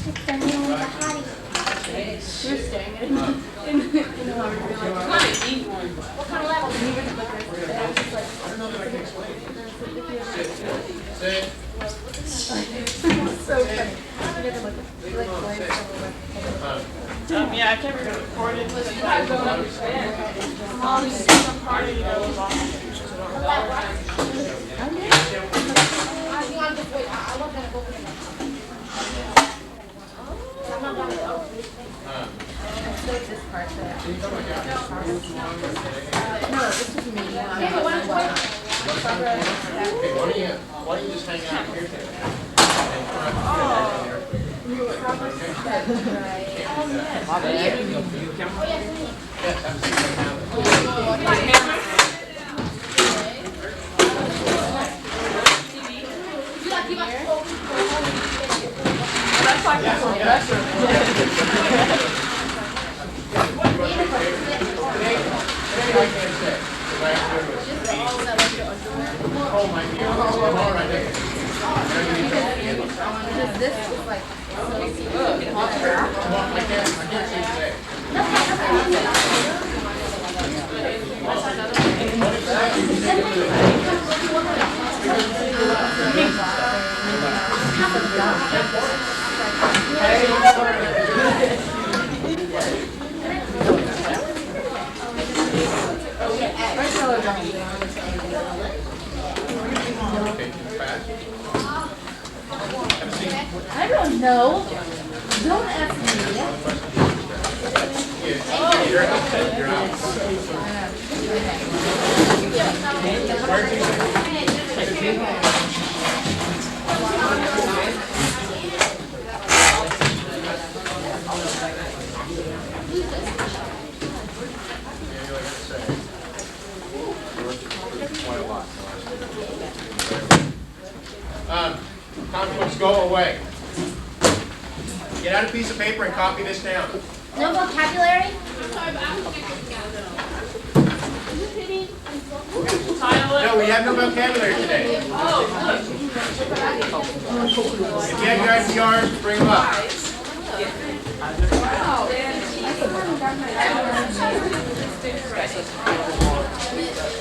Exterminating with a hottie. She was staring at it in the water. What kind of level? And he was like this. And I was just like, I don't know if I can explain. Sit. So funny. You never look at it. Like, Yeah, I can't remember recorded. You guys don't understand. All these some party was awesome. this part there. No, this is me. Okay, why don't you just hang out here today? That's like that's This is like I don't know. Don't ask me. Conflicts go away. Get out a piece of paper and copy this down. No vocabulary? No, we have no vocabulary today. If you have your IPRs, bring them up.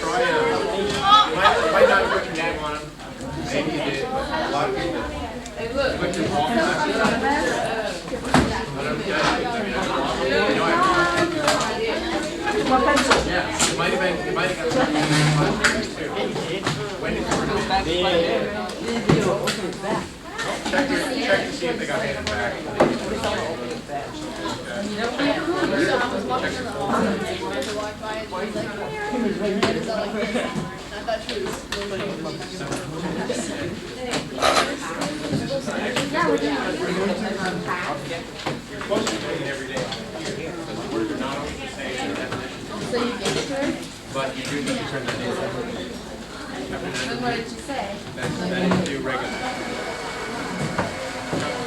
Try them. Might not put your name on them. Maybe you did, but a lot of people did. Put your walk on. Yeah, it might have got something too. When did you check to see if they got handed back. You're supposed to be doing it every day. Because the words are not always the same in definition. So you gave it to her? But you do need to turn that in. And what did she say? That is due regularly.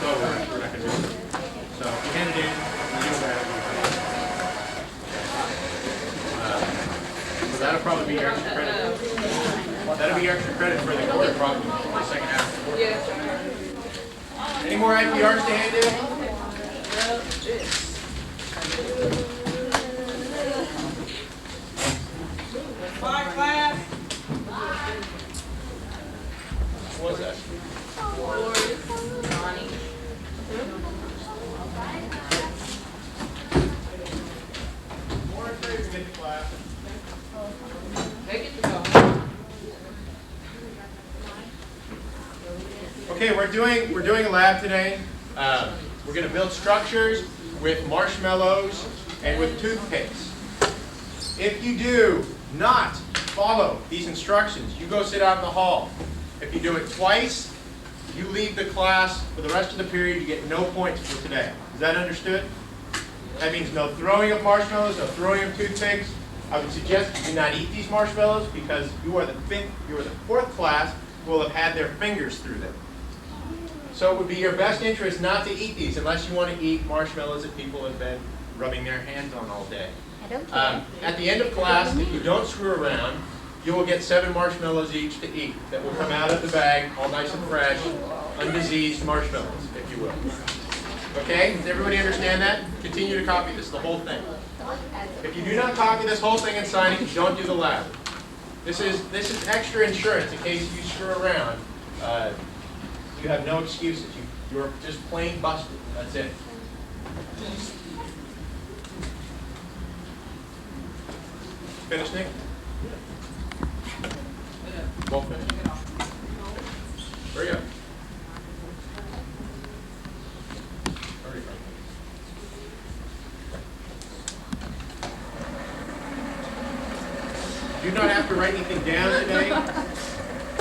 No, we're not going to do it. So you hand it in, you do it. So that'll probably be your extra credit. That'll be your extra credit for the quarter problem, the second half of the quarter. Any more IPRs to hand in? Bye, class. What was that? More encouragement to get to class. They get to go. Okay, we're doing a lab today. We're going to build structures with marshmallows and with toothpicks. If you do not follow these instructions, you go sit out in the hall. If you do it twice, you leave the class for the rest of the period. You get no points for today. Is that understood? That means no throwing of marshmallows, no throwing of toothpicks. I would suggest you do not eat these marshmallows because you are the fourth class who will have had their fingers through them. So it would be your best interest not to eat these unless you want to eat marshmallows that people have been rubbing their hands on all day. I don't care. At the end of class, if you don't screw around, you will get 7 marshmallows each to eat that will come out of the bag, all nice and fresh, undiseased marshmallows, if you will. Okay, does everybody understand that? Continue to copy this, the whole thing. If you do not copy this whole thing and sign it, you don't do the lab. This is extra insurance in case you screw around. You have no excuses. You're just plain busted. That's it. Finish, Nick? Won't finish. Hurry up. Hurry up. You do not have to write anything down today.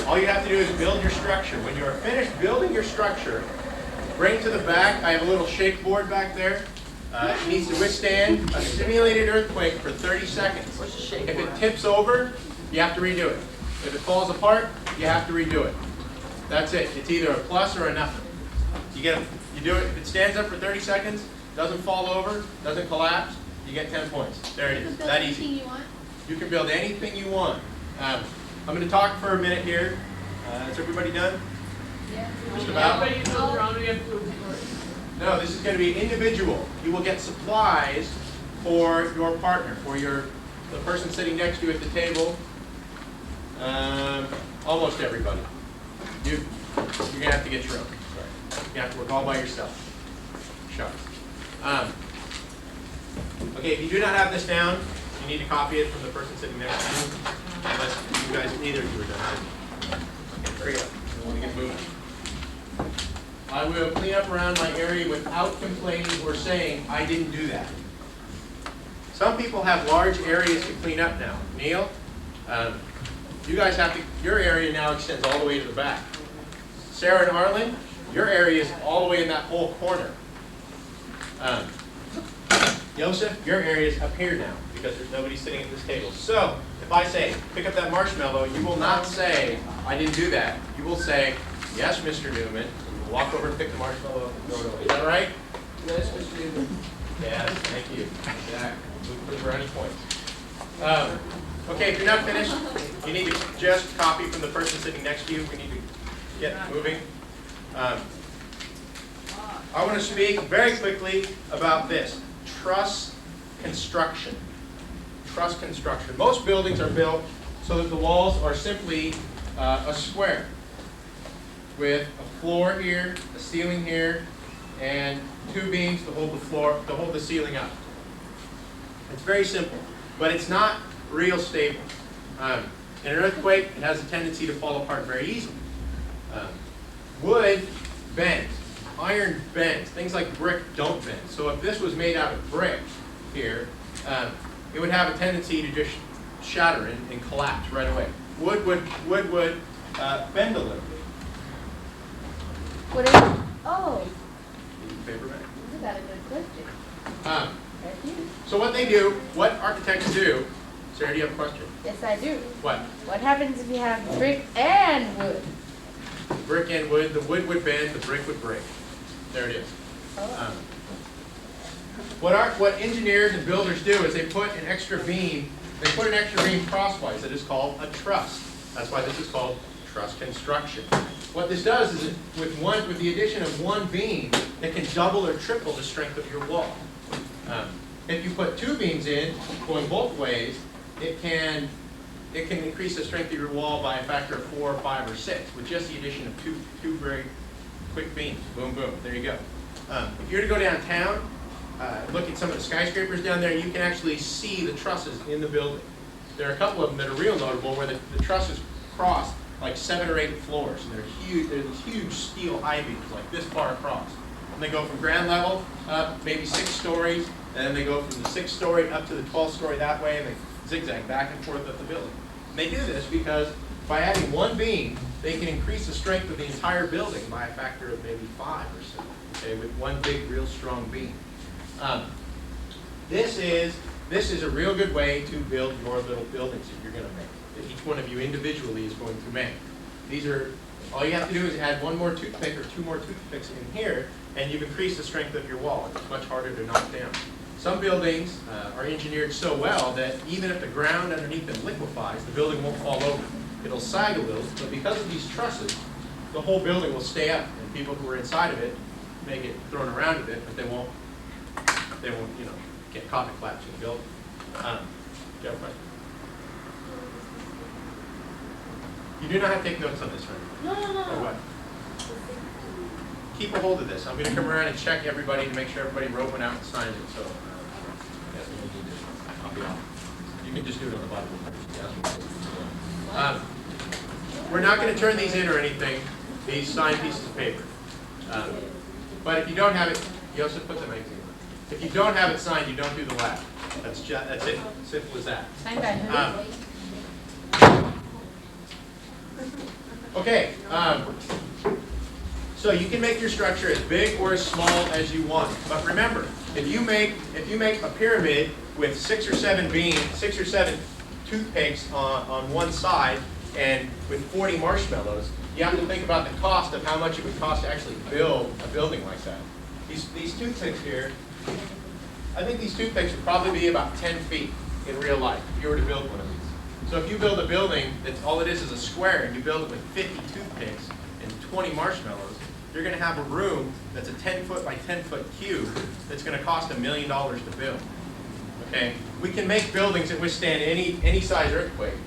All you have to do is build your structure. When you are finished building your structure, bring it to the back. I have a little shake board back there. It needs to withstand a simulated earthquake for 30 seconds. If it tips over, you have to redo it. If it falls apart, you have to redo it. That's it. It's either a plus or a nothing. You do it. If it stands up for 30 seconds, doesn't fall over, doesn't collapse, you get 10 points. There it is. That easy. You can build anything you want. I'm going to talk for a minute here. Is everybody done? Yeah. Just about? Yeah. No, this is going to be individual. You will get supplies for your partner, for the person sitting next to you at the table. Almost everybody. You're going to have to get your own. Sorry. You have to work all by yourself. Shucks. Okay, if you do not have this down, you need to copy it from the person sitting next to you. Unless you guys, neither of you are done. Okay, hurry up. I want to get moving. I will clean up around my area without complaining or saying, I didn't do that. Some people have large areas to clean up now. Neil, you guys have to, your area now extends all the way to the back. Sarah and Arlen, your area is all the way in that whole corner. Joseph, your area is up here now because there's nobody sitting at this table. So, if I say, pick up that marshmallow, you will not say, I didn't do that. You will say, yes, Mr. Newman. Walk over and pick the marshmallow up and throw it away. Is that right? Yes, Mr. Newman. Yes, thank you. Exactly. Move for any points. Okay, if you're not finished, you need to just copy from the person sitting next to you. We need to get moving. I want to speak very quickly about this. Truss construction. Truss construction. Most buildings are built so that the walls are simply a square with a floor here, a ceiling here, and two beams to hold the floor, to hold the ceiling up. It's very simple, but it's not real stable. In an earthquake, it has a tendency to fall apart very easily. Wood bends, iron bends, things like brick don't bend. So if this was made out of brick here, it would have a tendency to just shatter and collapse right away. Wood would bend a little. What is it? Oh, Paper bag. you got a good question. Thank you. So what they do, what architects do, Sarah, do you have a question? Yes, I do. What? What happens if you have brick and wood? Brick and wood, the wood would bend, the brick would break. There it is. Oh. What engineers and builders do is they put an extra beam crosswise that is called a truss. That's why this is called truss construction. What this does is with the addition of one beam, it can double or triple the strength of your wall. If you put two beams in, going both ways, it can increase the strength of your wall by a factor of 4 or 5 or 6 with just the addition of two very quick beams. Boom, boom. There you go. If you were to go downtown, look at some of the skyscrapers down there, you can actually see the trusses in the building. There are a couple of them that are real notable where the trusses cross like 7 or 8 floors, and they're huge. They're these huge steel high beams, like this far across. And they go from ground level up maybe 6 stories, and then they go from the 6th story up to the 12th story that way, and they zigzag back and forth up the building. And they do this because by adding one beam, they can increase the strength of the entire building by a factor of maybe 5 or so. Okay, with one big, real strong beam. This is a real good way to build your little buildings that you're going to make. That each one of you individually is going to make. These are, all you have to do is add one more toothpick or 2 more toothpicks in here, and you've increased the strength of your wall. It's much harder to knock down. Some buildings are engineered so well that even if the ground underneath them liquefies, the building won't fall over. It'll sag a little, but because of these trusses, the whole building will stay up, and people who are inside of it may get thrown around a bit, but they won't, you know, get caught in a collapsing building. Do you have a question? You do not have to take notes on this, right? No. Or what? Keep a hold of this. I'm going to come around and check everybody to make sure everybody wrote one out and signed it. So, yes, we need to. I'll be off. You can just do it on the bottom. We're not going to turn these in or anything. These signed pieces of paper. But if you don't have it, you also put them in. If you don't have it signed, you don't do the lab. That's it. Simple as that. Signed by who? Okay. So you can make your structure as big or as small as you want. But remember, if you make a pyramid with 6 or 7 toothpicks on one side and with 40 marshmallows, you have to think about the cost of how much it would cost to actually build a building like that. These toothpicks here, I think these toothpicks would probably be about 10 feet in real life if you were to build one of these. So if you build a building that's all it is a square and you build it with 50 toothpicks and 20 marshmallows, you're going to have a room that's a 10 foot by 10 foot cube that's going to cost $1 million to build. Okay, we can make buildings that withstand any size earthquake,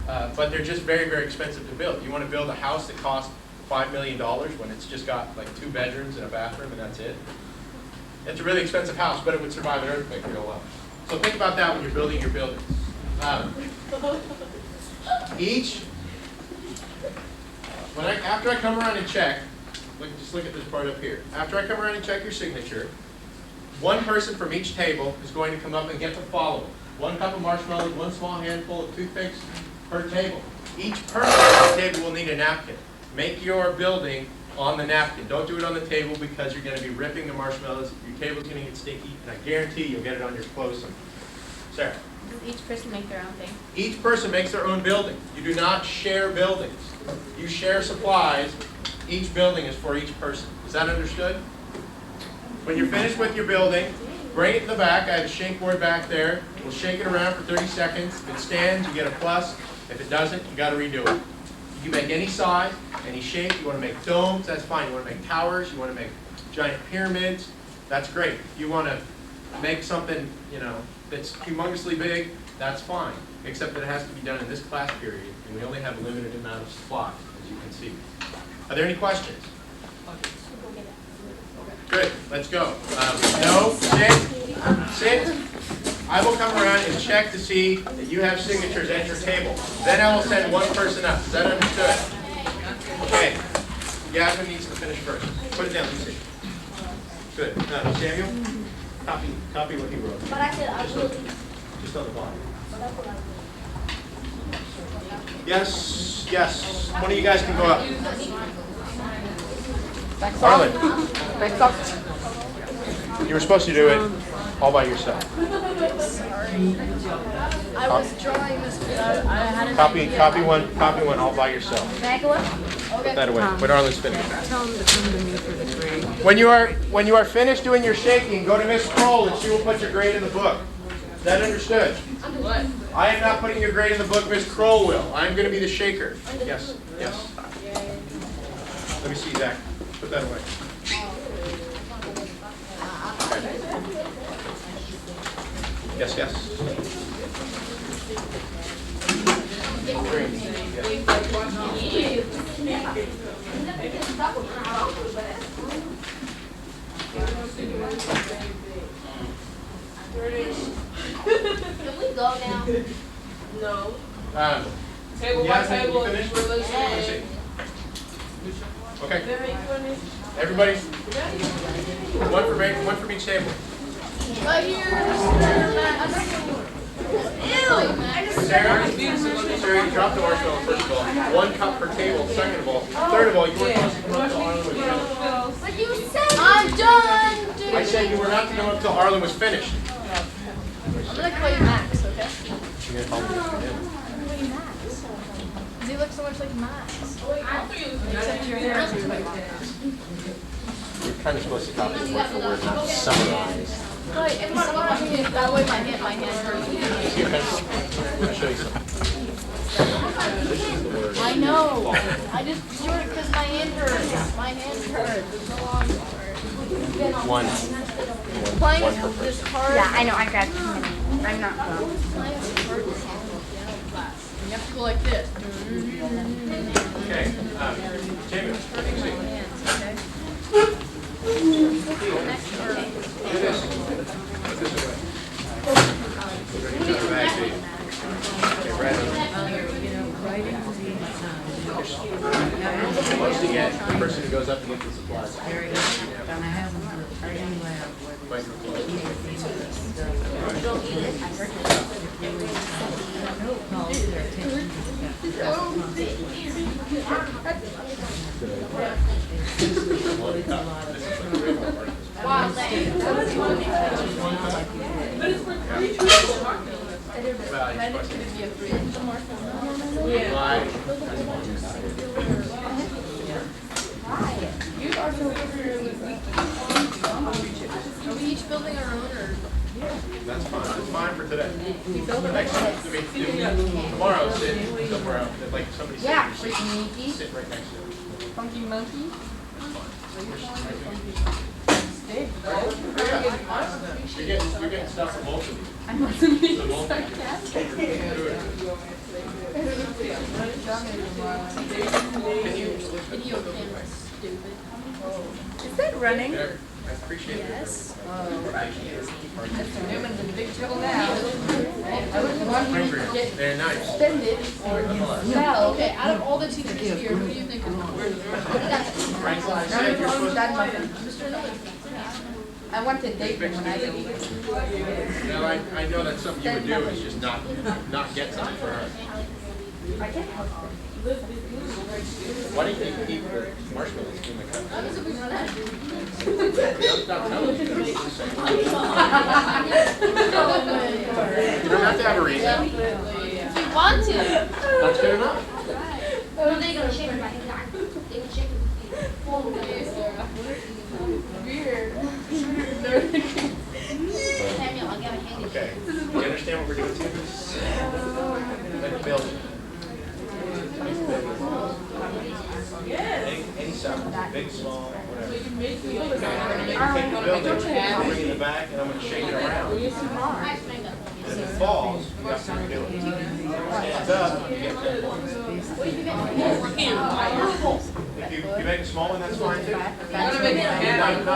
but they're just very, very expensive to build. You want to build a house that costs $5 million when it's just got like 2 bedrooms and a bathroom and that's it. It's a really expensive house, but it would survive an earthquake real well. So think about that when you're building your buildings. After I come around and check, just look at this part up here. After I come around and check your signature, one person from each table is going to come up and get the following: 1 cup of marshmallows, 1 small handful of toothpicks per table. Each person at the table will need a napkin. Make your building on the napkin. Don't do it on the table because you're going to be ripping the marshmallows. Your table's going to get sticky, and I guarantee you'll get it on your clothes. Sarah? Does each person make their own thing? Each person makes their own building. You do not share buildings. You share supplies. Each building is for each person. Is that understood? When you're finished with your building, bring it in the back. I have a shake board back there. We'll shake it around for 30 seconds. If it stands, you get a plus. If it doesn't, you got to redo it. You can make any size, any shape. You want to make domes, that's fine. You want to make towers, you want to make giant pyramids, that's great. If you want to make something, that's humongously big, that's fine. Except that it has to be done in this class period, and we only have a limited amount of supplies, as you can see. Are there any questions? Good, let's go. No, sit. I will come around and check to see that you have signatures at your table. Then I will send one person up. Is that understood? Okay. Yasmin needs to finish first. Put it down. Let me see. Good. Samuel, copy what he wrote. But I said I will. Just on the bottom. Yes. One of you guys can go up. Arlen, you were supposed to do it all by yourself. I was drawing this because I had an Copy one all by yourself. Back away. Put that away. When Arlen's finished. Tell them to come to me for the grade. When you are finished doing your shaking, go to Miss Kroll and she will put your grade in the book. Is that understood? What? I am not putting your grade in the book. Miss Kroll will. I'm going to be the shaker. Yes. Let me see, Zach. Put that away. Yes. Can we go now? No. Table by table, you finished? we're Let me listening. see. Okay. Everybody, one from each table. Right here. Sarah, you dropped the marshmallow first of all. 1 cup per table. Second of all. Third of all, you weren't supposed to come up till Arlen was finished. But you said I'm done, dude. I said you were not to come up till Arlen was finished. I'm gonna call you Max, okay? You're gonna call me Because he looks so much like Max. Except your hair is like Max. You're kind of supposed to copy it word for word, not summarize. Like, if my hand, that way my hand hurts. See your pencil? I'm going to show you something. This is the word. I know. I just do it because my hand hurts. My hand hurts. It's so long. One. Playing this hard. Yeah, I know. I grabbed too many. I'm not. You have to go like this. Okay. Jamie, take a seat. Do this. Put this away. Put it in the bag, Dave. Okay, right on. Once you get the person who goes up to get the supplies. Right. Wow, Are we each building our own, or? That's fine. That's fine for today. Tomorrow, sit somewhere else. Like somebody sit. Yeah, freaking Mickey. Sit right next to it. Funky monkey. You're getting stuff from both of these. I wasn't being So both of you. sarcastic. Do it. Video camera, stupid. Is that running? There. I appreciate it. Yes. Mr. Newman's in big trouble now. I was wondering if you could get They're nice. suspended or expelled. Okay, out of all the teachers here, who do you think is more? Franklin, I said you're supposed to. Mr. Newman. I want to date him when I leave. No, I know that's something you would do, is just not get something for her. I can't help it. Why don't you keep the marshmallows in the cup? What happens if we run out? Stop telling you. You don't have to have a reason. if you want to. That's good enough. No, they're gonna shake it like that. They can shake it. Weird. Samuel, I'll get a handy. Okay. You understand what we're doing too? Like build. Any size, big, small, whatever. Okay, we're gonna take the building, bring it in the back, and I'm gonna shake it around. And if it falls, you have to redo it. Stands up, you get 10 points. If you make a small one, that's fine too. Not a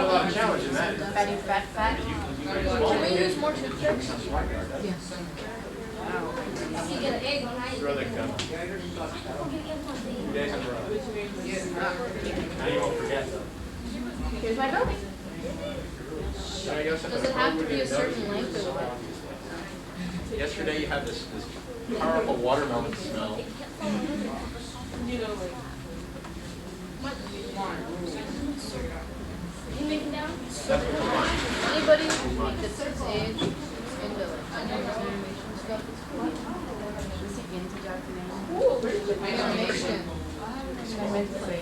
lot of challenge in that. Fatty, fat, fat. You can Can we use more toothpicks? You get an egg on ice. throw that gun. 2 days in a row. Now you won't forget though. Here's my building. Does Does it have to be a certain length or what? Yesterday you had this powerful watermelon smell. You make it down? That's what you want. Anybody that's its age into animation stuff is cool. Animation. I meant to say.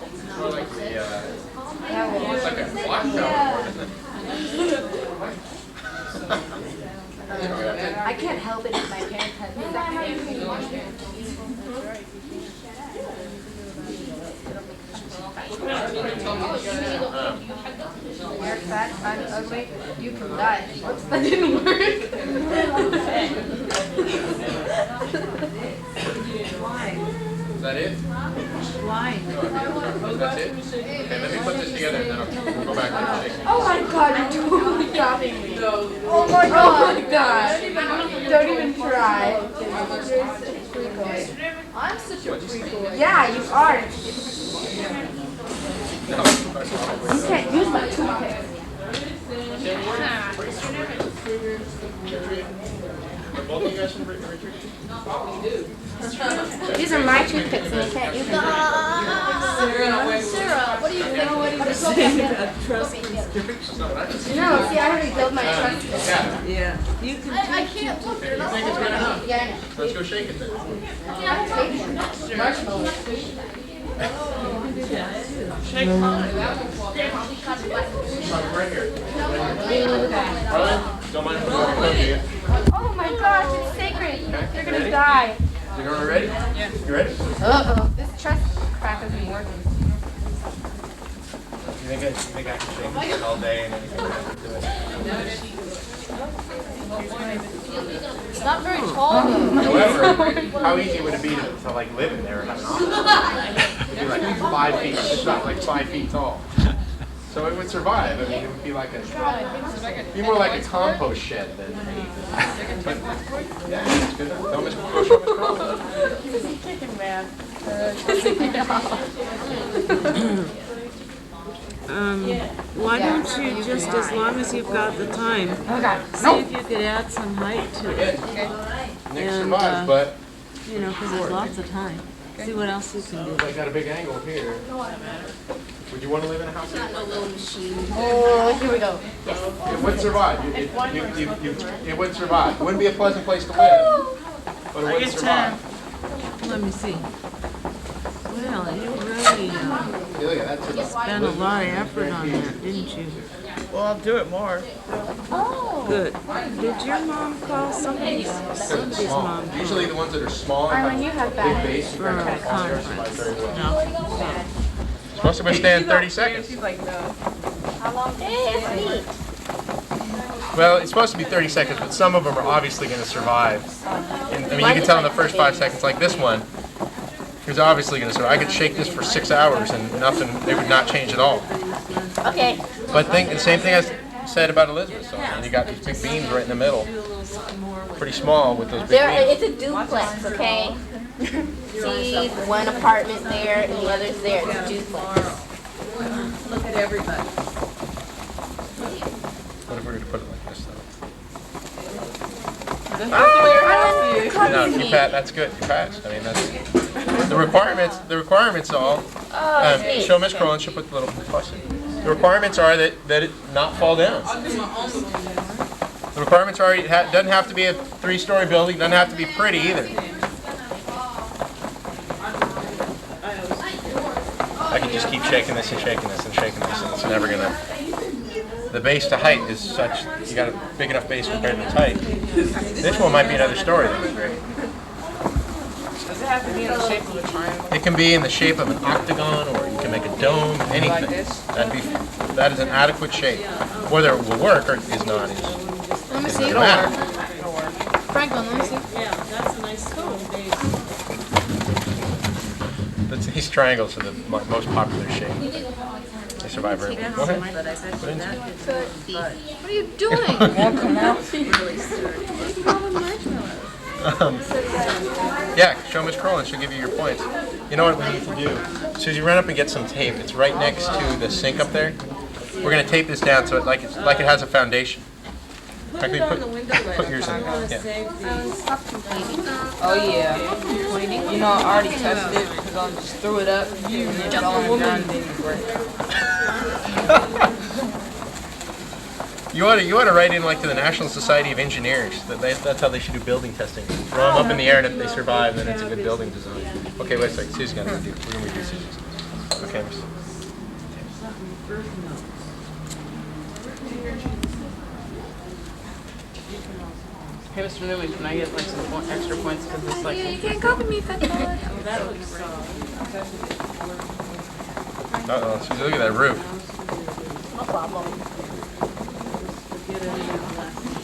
It's more like the, Yeah, well, it's like a clock tower. I can't help it if my parents had me back there. You're fat, I'm ugly, you can die. Whoops, that didn't work. Is that it? That's it? Okay, let me put this together and then we'll go back and shake. Oh my god, you totally got me. Oh my god. Don't even try. I'm such a freak. Yeah, you are. No. You can't use my toothpick. Are both of you guys from retreat? These are my toothpicks and you can't use them. Sarah, what do you think? What do you That's not what I just said. No, see, I already built my trust. Yeah. Yeah. You can I can't look. They're You not think it's good enough? Yeah, I know. Let's go shake it then. marshmallows. Shake mine. Right here. Harlan, don't mind if I come to you. Oh my gosh, it's sacred. You're gonna die. You ready? Yeah. You ready? Uh-oh. This trust crap isn't working. think I can shake this all day and then come back and do it? It's not very tall though. However, how easy would it be to like live in there and have an office? It'd be like 5 feet, it's not like 5 feet tall. So it would survive. I mean, it would be like be more like a compost shed than anything. But yeah, it's good. Don't miss He's kicking, man. Why don't you just, as long as you've got the time, see if you could add some height to it. Nick And, survives, but You know, because there's lots of time. See what else you can do. I got a big angle here. Would you want to live in a house? Oh, here we go. It would survive. It would survive. It wouldn't be a pleasant place to live, but it would survive. Let me see. Well, you really Hey, look at that. spent a lot of effort on that, didn't you? Well, I'll do it more. Good. Did your mom call somebody's mom? called Usually the ones that are small and have a big base, you for kind a of survive very well. No. It's supposed to withstand 30 seconds. She's like, no. Well, it's supposed to be 30 seconds, but some of them are obviously going to survive. And, I mean, you can tell in the first 5 seconds, like this one, he's obviously going to survive. I could shake this for 6 hours and nothing, it would not change at all. Okay. But think the same thing I said about Elizabeth. So, and you got these big beams right in the middle, pretty small with those big beams. It's a duplex, okay? See, one apartment there and the other's there. It's a duplex. Look at everybody. What if we were to put it like this, though? Oh, No, you passed. That's good. You passed. I mean, that's the requirements. The requirements all. Show Miss Crowell, and she'll put the little plus in. The requirements are that it not fall down. The requirements are it doesn't have to be a 3-story building. Doesn't have to be pretty either. I can just keep shaking this and shaking this and shaking this, and it's never gonna. The base to height is such. You got a big enough base compared to its height. This one might be another story. That was great. Does it have to be in the shape of a triangle? It can be in the shape of an octagon, or you can make a dome. Anything. Like this? That is an adequate shape. Whether it will work or is not is. Let me It see. doesn't matter. Franklin, let me see. Yeah, that's a nice stone base. These triangles are the most popular shape. They survive very well. Go ahead. But I bet you that What are you doing? Yeah, show Miss Crowell and she'll give you your points. You know what we need to do? So as you run up and get some tape, it's right next to the sink up there. We're going to tape this down so it like it has a foundation. Put it on the window ledge. Put yours in. I want to Yeah. save these. Oh, yeah. You know, I already tested it because I just threw it up and then it's all on the ground and then you break it. You ought to write in like to the National Society of Engineers. That's how they should do building testing. Throw them up in the air, and if they survive, then it's a good building design. Okay, wait a second. Susie's gonna redo. We're gonna redo Susie's. Okay, Miss. Hey, Mr. Newman, can I get like some extra points because it's like... You can't copy me, fat boy. Uh-oh, Susie, look at that roof. No problem.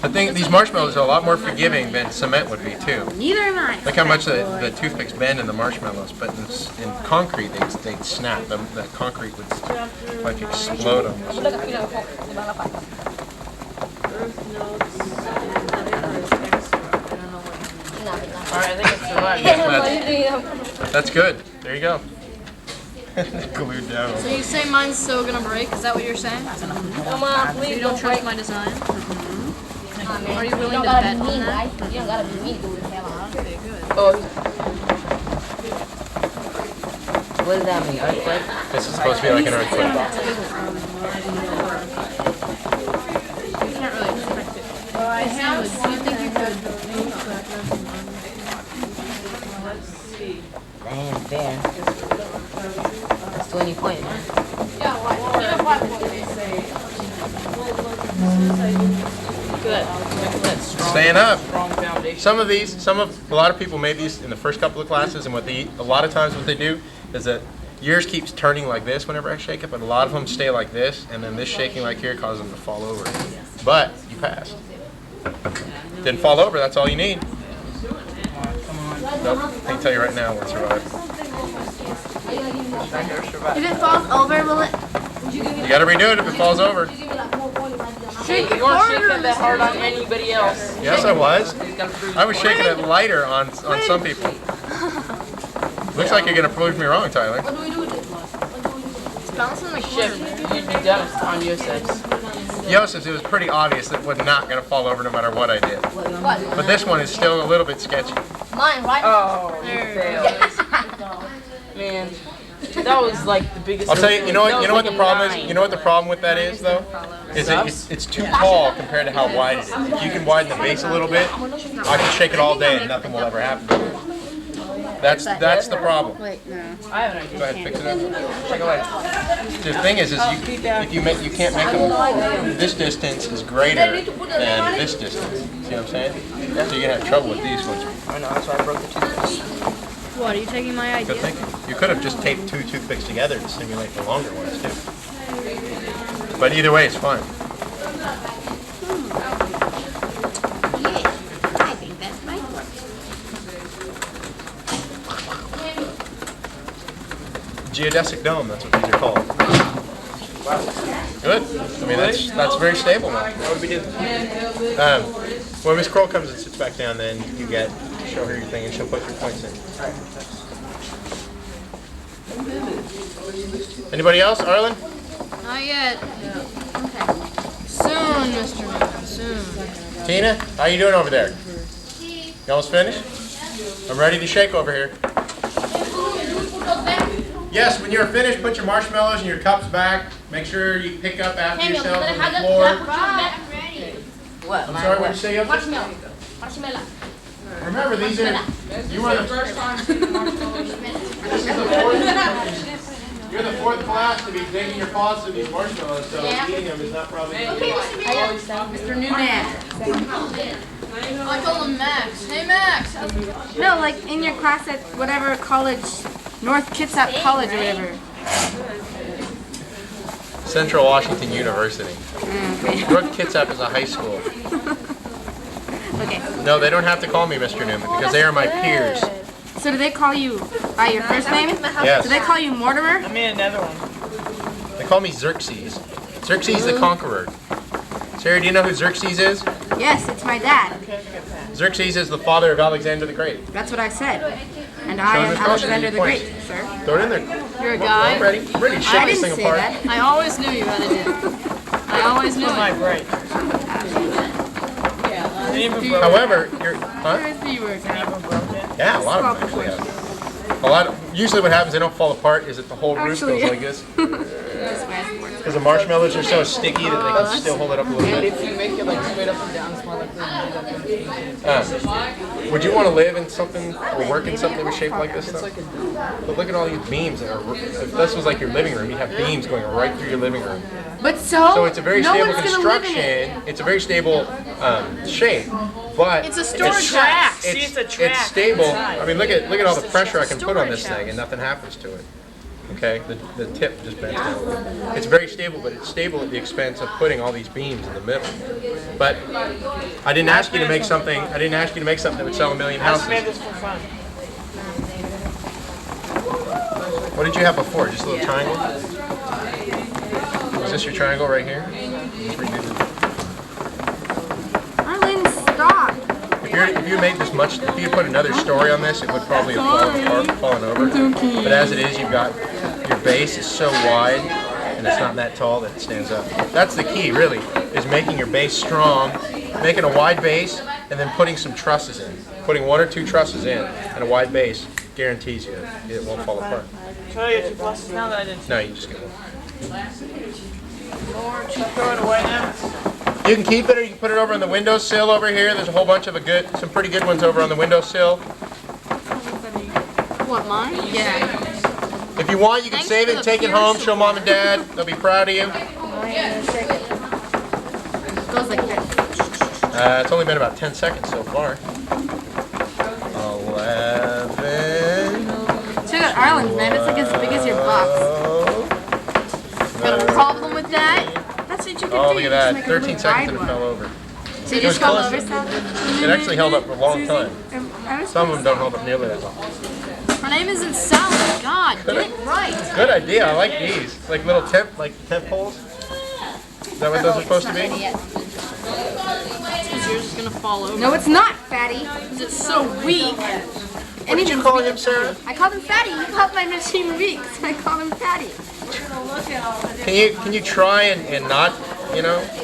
The thing, these marshmallows are a lot more forgiving than cement would be too. Neither am I. Look how much the toothpicks bend in the marshmallows, but in concrete they'd snap. The concrete would like explode them. Alright, I think it's survived. That's good. There you go. Glued down. So you say mine's still gonna break? Is that what you're saying? Come on, please You don't trust my design? Are you willing to gotta bet be on mean, that? right? You don't gotta be mean to do it. Oh. What does that mean? Earthquake? This is supposed to be like an earthquake. Damn, fair. That's 20 points. Good. Staying up. Strong foundation. A lot of people made these in the first couple of classes, and a lot of times what they do is that yours keeps turning like this whenever I shake it, but a lot of them stay like this, and then this shaking like here causes them to fall over. But you passed. Didn't fall over, that's all you need. Nope, I can tell you right now what's survived. If it falls over, will it? You gotta redo it if it falls over. Shake it You weren't harder. shaking that hard on anybody else. Yes, I was. I was shaking it lighter on some people. Looks like you're gonna prove me wrong, Tyler. It's bouncing like Shit, you'd be done on Yosef's. Yosef's, it was pretty obvious that it was not gonna fall over no matter what I did. But this one is still a little bit sketchy. mine, right? Oh, you failed. Man, that was like the biggest. I'll tell you, you know what the problem is? Nine. You know what the problem with that is, though? Is that it's too tall compared to how wide it is. If you can widen the base a little bit, I can shake it all day and nothing will ever happen to it. That's the problem. Wait, no. I have an idea. Go ahead, fix it up. Shake away. The thing is you can't make them. This distance is greater than this distance. See what I'm saying? So you're gonna have trouble with these ones. I know, that's why I broke the toothpick. What, are you taking my idea? Good thinking. You could have just taped 2 toothpicks together to simulate the longer ones too. But either way, it's fun. Yeah, I think that's my work. Geodesic dome, that's what these are called. Good. I mean, that's very stable now. What do we do? When Miss Kroll comes and sits back down, then you show her your thing and she'll put your points in. Anybody else? Arlen? Not yet. Okay. Soon, Mr. Man, soon. Tina? How you doing over there? You almost finished? I'm ready to shake over here. Yes, when you're finished, put your marshmallows and your cups back. Make sure you pick up after yourself on the floor. What? I'm sorry, what did you say? Yogi? Marshmallow. Remember, these are, you were the first time seeing marshmallows. You're the fourth class to be taking your paws to these marshmallows, so eating them is not probably good. Mr. Newman. I told him Max. Hey, Max. No, like in your class at whatever college, North Kitsap College or whatever. Central Washington University. Okay. North Kitsap is a high school. Okay. No, they don't have to call me Mr. Newman because they are my peers. So do they call you by your first name? Yes. Do they call you Mortimer? I made another one. They call me Xerxes. Xerxes the Conqueror. Sarah, do you know who Xerxes is? Yes, it's my dad. Xerxes is the father of Alexander the Great. That's what I said. And I am Alexander the Great, sir. Throw it in there. You're a guy. I'm ready. I'm ready to shake I this didn't thing say apart. that. I always knew you had a dick. I always knew My it. right. However, you're, huh? Yeah, a lot of them actually have. Usually what happens, they don't fall apart, is that the whole roof Actually, goes like this. Because the marshmallows are so sticky that they can still hold it up a little And bit. if you make it like straight up and down, it's more likely to do that. Would you want to live in something or work in something that was shaped like this though? But look at all these beams that are, if this was like your living room, you'd have beams going right through your living room. But so So it's a very no stable one's gonna live in it. construction. It's a very stable shape, but It's a storage track. house. See, it's a track It's stable. inside. I mean, look at all the pressure I can put on this storage thing, and nothing happens to it. Okay, the tip just bends down. It's very stable, but it's stable at the expense of putting all these beams in the middle. But I didn't ask you to make something. I didn't ask you to make something that would sell 1 million I just made houses. this for fun. What did you have before? Just a little triangle? Is this your triangle right here? Just redo the- Arlene, stop. If you made this much, if you put another story on this, it would probably have fallen apart, fallen over. But as it is, you've got your base is so wide, and it's not that tall that it stands up. That's the key, really, is making your base strong, making a wide base, and then putting some trusses in. Putting 1 or 2 trusses in, and a wide base guarantees you it won't fall apart. Should I get 2 pluses now that I didn't? No, you just get 1. More to throw it away now. You can keep it, or you can put it over on the windowsill over here. There's a whole bunch of some pretty good ones over on the windowsill. What, mine? Yeah. If you want, you can save it, take it home, show mom and dad. They'll be proud of you. It goes like this. It's only been about 10 seconds so far. 11. So I Island, man. It's like as big as your box. Got a problem with that? That's what you can do. Oh, look at that. Just make a 13 really seconds wide and it one. fell over. So you It was just fell close. over something? It actually held up for a long time. I was Some of them don't hold up nearly that long. Her name isn't Sally. God, get it right. Good idea. I like these. Like little tent poles. Is that what those are supposed to be? Because yours is gonna fall over. No, it's not, Fatty. Because it's so weak. What did you call him, Sarah? I called him Fatty. You called my machine weak, so I called him Fatty. Can you try and not,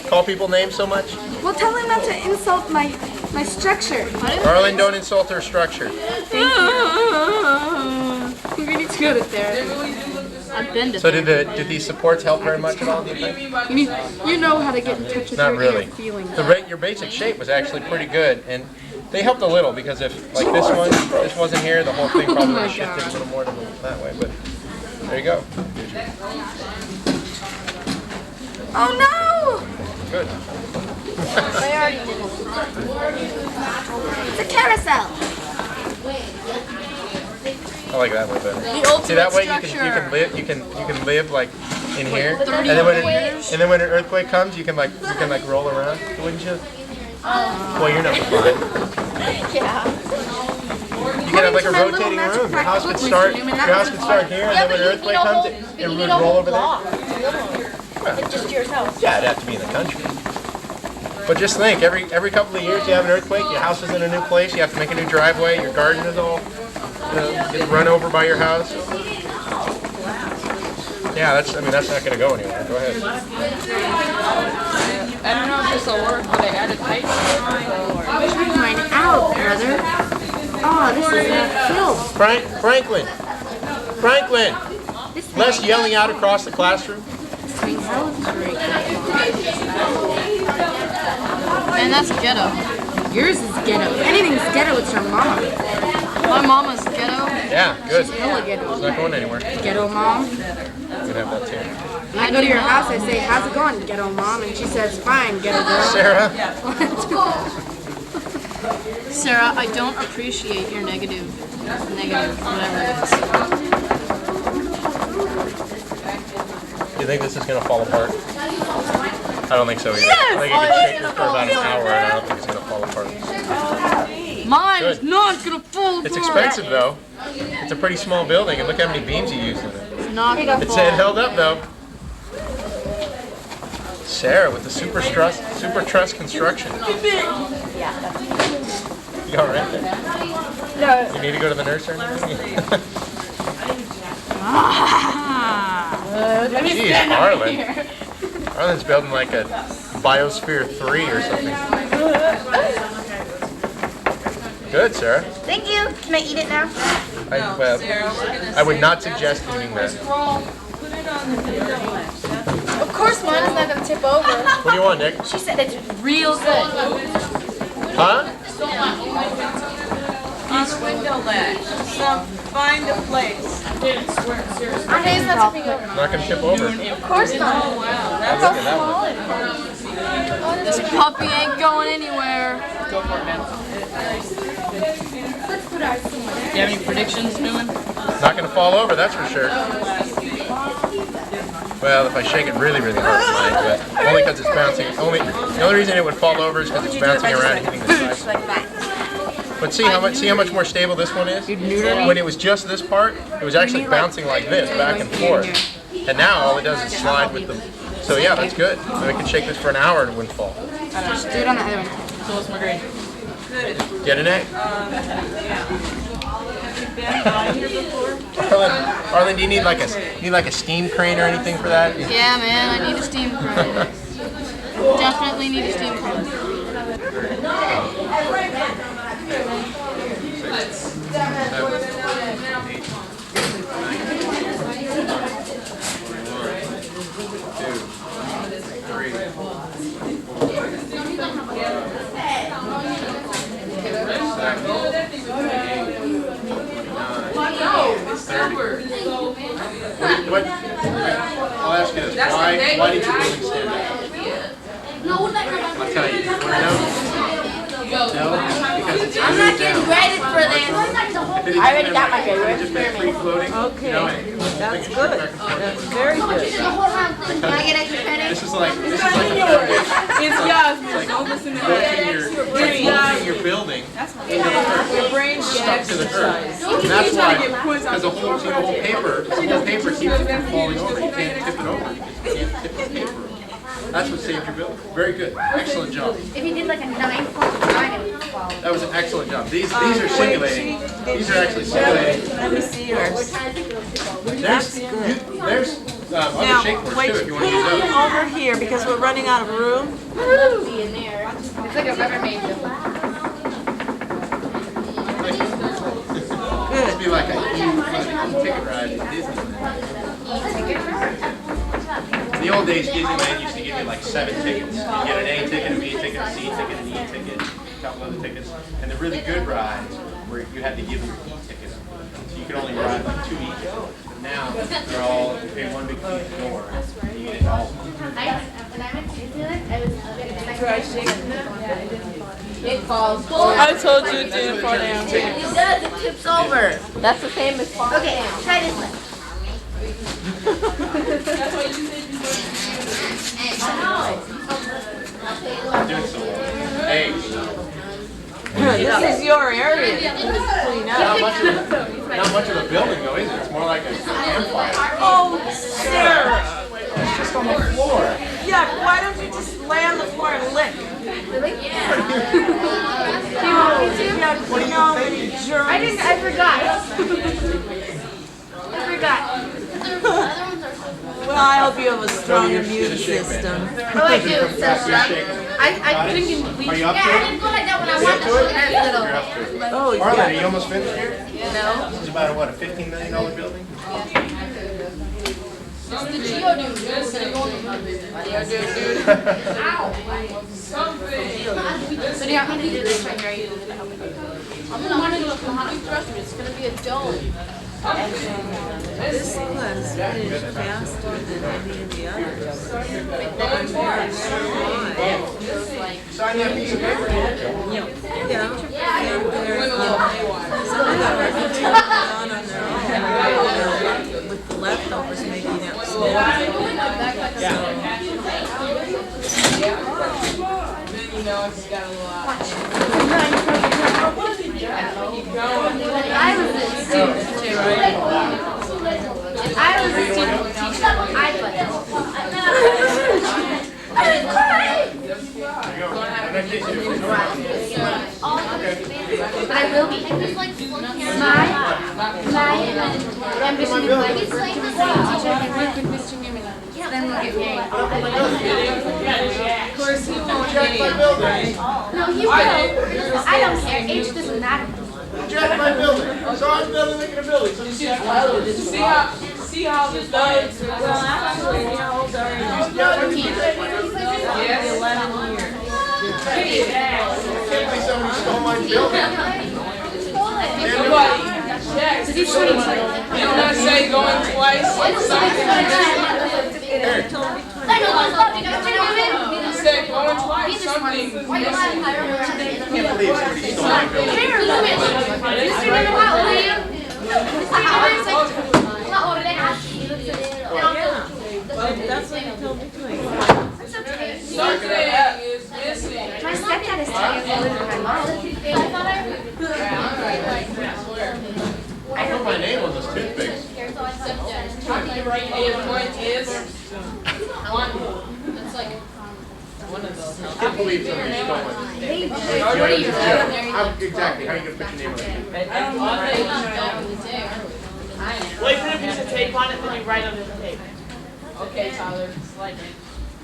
call people names so much? Well, tell him not to insult my structure. Arlen, don't insult her structure. We need to go to therapy. I've been to So did these supports help very much at all, do you think? You know how to get in touch with Not your really. inner feelings. Your basic shape was actually pretty good, and they helped a little because if like this wasn't here, the whole thing probably would have shifted a little more that way. But there you go. Oh no! Good. It's a carousel. I like that one better. The ultimate See, that way structure. you can live like in here, and then when an earthquake comes, you can roll around, wouldn't you? Well, you're not fine. Yeah. You could have like a rotating room. Your house could start here, and then when an earthquake comes, it would roll over there. Just yourself. Yeah, it'd have to be in the country. But just think, every couple of years you have an earthquake, your house is in a new place, you have to make a new driveway, your garden is all get run over by your house. Yeah, that's not going to go anywhere. Go ahead. I don't know if this will work, but I added pipes. Check mine out, brother. Oh, this is not killed. Franklin, less yelling out across the classroom. Man, that's ghetto. Yours is ghetto. Anything's ghetto, it's your mama. My mama's ghetto. Yeah, good. Hella ghetto. It's not going anywhere. Ghetto mom. You can have that too. When I go to your house, I say, how's it going, ghetto mom? And she says, fine, ghetto girl. Sarah? Sarah, I don't appreciate your negative, whatever it is. Do you think this is going to fall apart? I don't think so either. I think you can shake this for about an hour and I don't think it's going to fall apart. Mine is not going to fall apart. It's expensive though. It's a pretty small building and look how many beams you used in it. It's not going to It fall. held up though. Sarah with the super truss construction. You all right there? No. You need to go to the nurse or anything? Jeez, Arlen. Arlen's building like a Biosphere 3 or something. Good, Sarah. Thank you. Can I eat it now? I would not suggest eating that. Of course mine is not going to tip over. What do you want, Nick? She said it's Real good. Huh? On the window ledge. So find a place. Okay, it's not tipping over. Not going to tip over. Of course not. Oh, wow. Look at that one. This puppy ain't going anywhere. Go for it, man. Do you have any predictions, Newman? Not going to fall over, that's for sure. Well, if I shake it really, really hard, it might, but only because it's bouncing. The only reason it would fall over is because it's bouncing around and hitting the side. like that. But see how much more stable this one is? When it was just this part, it was actually bouncing like this, back and forth. And now all it does is slide with the... So yeah, that's good. So we could shake this for an hour and it wouldn't fall. Just do it on the other one. So what's my grade? Get an A? Arlen, do you need like a steam crane or anything for that? Yeah, man, I need a steam crane. Definitely need a steam crane. 6, 7, 8, 9, 10, 11, 12, 13, 14, 15, 16, 17, 18, 19, 20, 21, 22, 23, 24, 25, 26, 27, 28, 29, 30. I'll ask you this. Why did you building stand out? I'll tell you. Want to know? No? Because it's I'm not getting graded for this. Did it I already got my just favorite just been free experiment. floating? Okay, No, and that's take a good. straight back and forth. That's very good. The whole round thing. Can I get extra credit? This is like a foundation. It's Yasmin. Don't listen to It's like bolting your building into the earth. Your brain Stuck to the earth. And that's why, because the whole, see, the whole paper keeps it from falling over. You can't tip it over. You can't tip the paper over. That's what saved your building. Very good. Excellent job. If you did like a 9.9, it would fall. That was an excellent job. These are simulating. These are actually simulating. Let me see yours. There's other Now, shakeboards wait, too if you want to use put those. it over here because we're running out of room. I love being there. It's like a Rubbermaid building. It'd be like a e-ticket ride at Disneyland. In the old days, Disneyland used to give you like 7 tickets. You get an A ticket, a B ticket, a C ticket, an E ticket, a couple other tickets. And the really good rides where you had to give them your E-ticket. So you could only ride like 2 E-tickets. But now, they're all, you pay one big fee to door, and you get it all. When I went to Disneyland, I was It falls. I told you it didn't fall down. It does. It tips over. That's the same as falling. Okay, try this one. Doing so well. Hey, This is your area to clean up. not much of a building though, is it? It's more like a campfire. Oh, Sarah. It's just on the floor. Yeah, why don't you just lay on the floor and lick? What are you thinking? I forgot. Well, I hope you have a strong immune system. Oh, I do. I couldn't get Are you up to I it? didn't go like that when I You up wanted to it? to. You're up to it. Oh, Marlon, are yeah. you almost finished here? No. This is about a, what, a $15 million building? So do you want me to do this right here? I'm gonna want to do a complete trust me. It's gonna be a dome. This class finished faster than any of the others. Sign that piece of paper. Yeah, and they're, some of them are continuing on their own with the leftovers making it Then you know it's got a lot. I was a student too, right? If I was a student teacher, I'd like I will be. My ambition is like to be a teacher and work with Mr. Newman. Then we'll get married. Of course, he won't get it. No, he will. I don't care. Age doesn't matter. Jack my building. So I'm building, making a building. So See how this does. well, actually, how old are you? 11 years. can't be somebody stole my building. Nobody. Check. You don't have to say going twice. You said going twice. Something. Can't believe somebody stole my building. That's what you told me to. Something is missing. My stepdad is 10 years older than my mom. I put my name on this toothpicks. The point is one. That's like one of those. I can't believe somebody stole my building. What are you doing? Exactly. How are you going to put your name on it? Wait for the piece of tape on it, then you write on the tape. Okay, Tyler. It's like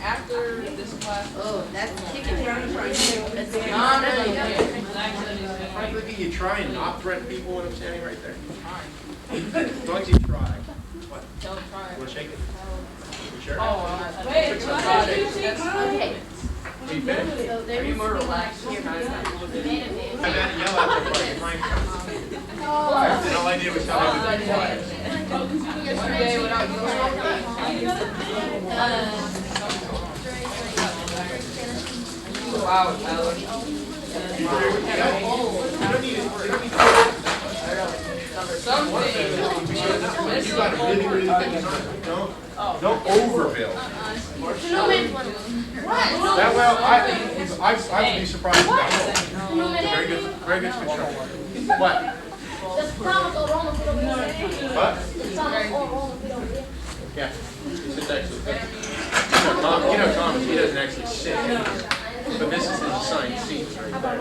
after this class. Oh, that's kicking down the front. That's Look at you try and not threaten people when I'm standing right there. As long as you try. What? Don't try. You want to shake it? You sure? Wait, Okay. Are you finished? So there's more relaxed here. I got to yell at them before I get and all I did was tell them to be quiet. yesterday without Wow, Tyler. You don't need it. really, really thick. Don't overbuild. That well, I would be surprised if that. Very good construction. What? What? Yeah. He sits actually. You know Thomas, he doesn't actually sit. But this is his assigned seat right there.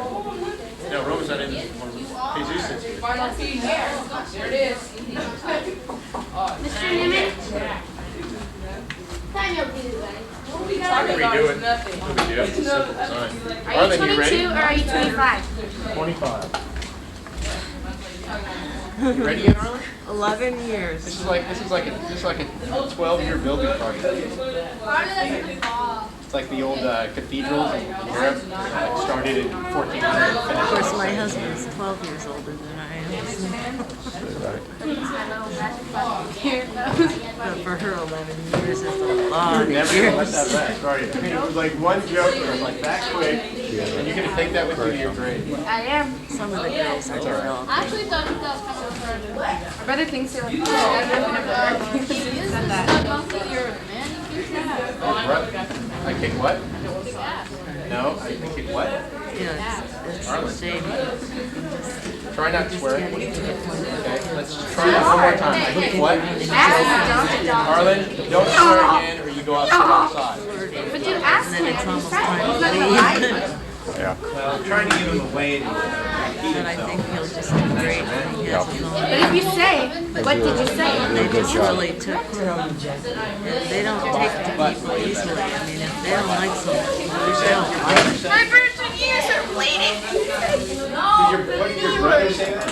No, Rome's not in this one. Jesus sits here. There it is. Mr. Newman? What we do it. What we do. It's a simple design. Are you 22 or are you 25? 25. You ready yet, Arlen? 11 years. This is like a 12-year building project. It's like the old cathedrals in Europe, started in 1400. Of course, my husband's 12 years older than I am. But for her, 11 years is a lot of Never years. gonna let that rest, are you? I mean, it was like one joke, and it was like that quick, and you're gonna take that with you to your grave. I am. Some of the girls are developing. I actually thought that was kind of hard. My brother thinks you're like, oh, I've never heard you said that. I kick what? No, I kick what? Yeah, it's a shame. Try not to swear. Okay, let's try that one more time. I kick what? Arlen, don't swear again or you go outside. But you asked him. It's almost He's time not to gonna leave. lie. Well, I'm trying to give him away. But I think he'll just do great when he has his own. But if you say, what did you say? They just really took they don't take to people easily. I mean, if they don't like someone, they don't. My virgin years are bleeding. What did your brother say that?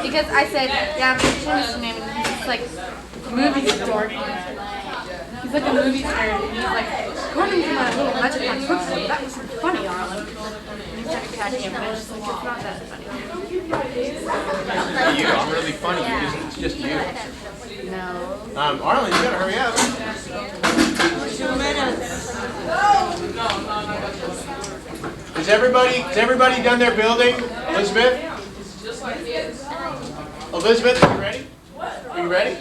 Because I said, yeah, I'm Mr. Newman. He's like movie store. He's like a movie star. And he's like, according to my little budget on Twitter, that was funny, Arlen. And he started catching him, and I was just like, it's not that funny. You, I'm really funny. It's just you. No. Arlen, you gotta hurry up. 2 minutes. Is everybody done their building? Elizabeth? Elizabeth, are you ready? Are you ready?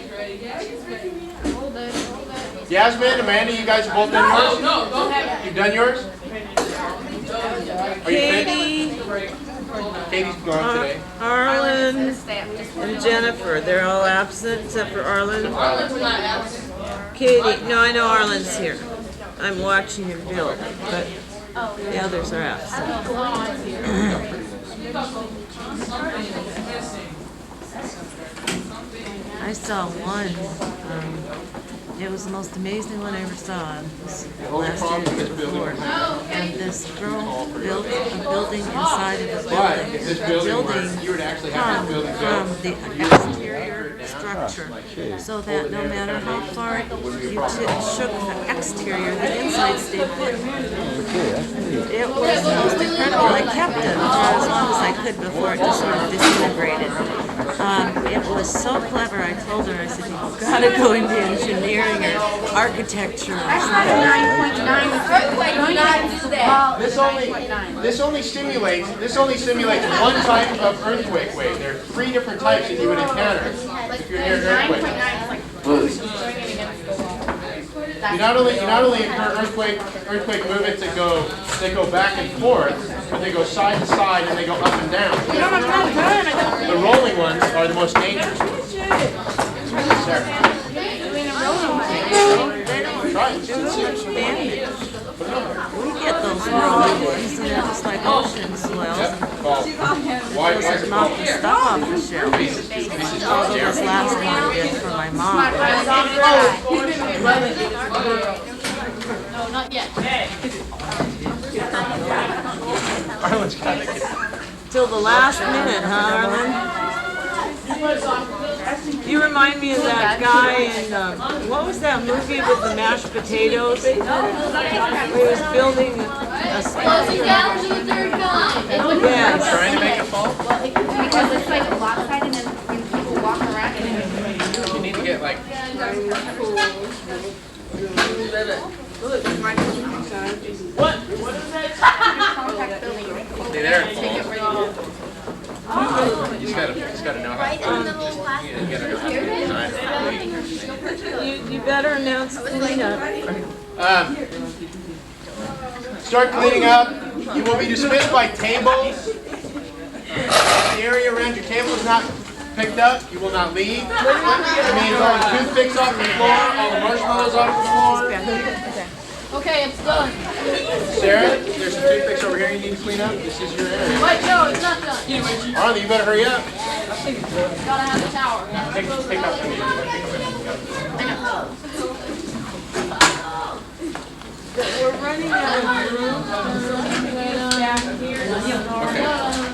Yasmin, Amanda, you guys have both done yours? No, go ahead. You've done yours? Are you Katie, finished? Katie's gone today. Arlen, Stay up just and Jennifer, they're all absent except for Arlen. Katie, no, I know Arlen's here. I'm watching him build, but the others are absent. I saw one. It was the most amazing one I ever saw. It was last year or the year before. And this girl built a building inside of a building. If this The building building worked, you would actually have this building from built. the exterior structure, so that no matter how far you shook the exterior, the inside stayed put. It was the most incredible. I kept it for as long as I could before it just sort of disintegrated. It was so clever. I told her, I said, you've got to go into engineering or architecture or something. 9.9. This only simulates one type of earthquake wave. There are 3 different types that you would encounter if you're near an earthquake. You not only incur earthquake movements that go back and forth, but they go side to side and they go up and down. The rolling ones are the most dangerous ones. Try it. Damage. We get those rolling ones, and they're just like ocean swells. Why is Just it knock called? the stuff off the shelf. Although this last one I did for my mom. No, not yet. Arlen's got it. Till the last minute, huh, Arlen? You remind me of that guy in, what was that movie with the mashed potatoes? Where he was building a Closing down to the third time. Yes. Trying to make it fall? Because it's like lopsided and when people walk around it. You need to get like. What is that? Compact building. Stay there. Take it where you want. He's gotta know how to You better announce cleanup. Start cleaning up. You will be dismissed by tables. If the area around your table is not picked up, you will not leave. That means all the toothpicks off the floor, all the marshmallows off the floor. Okay, it's done. Sarah, there's some toothpicks over here you need to clean up. This is your area. Wait, no, it's not done. Arlen, you better hurry up. Gotta have the tower. Pick up some of these. We're running out of room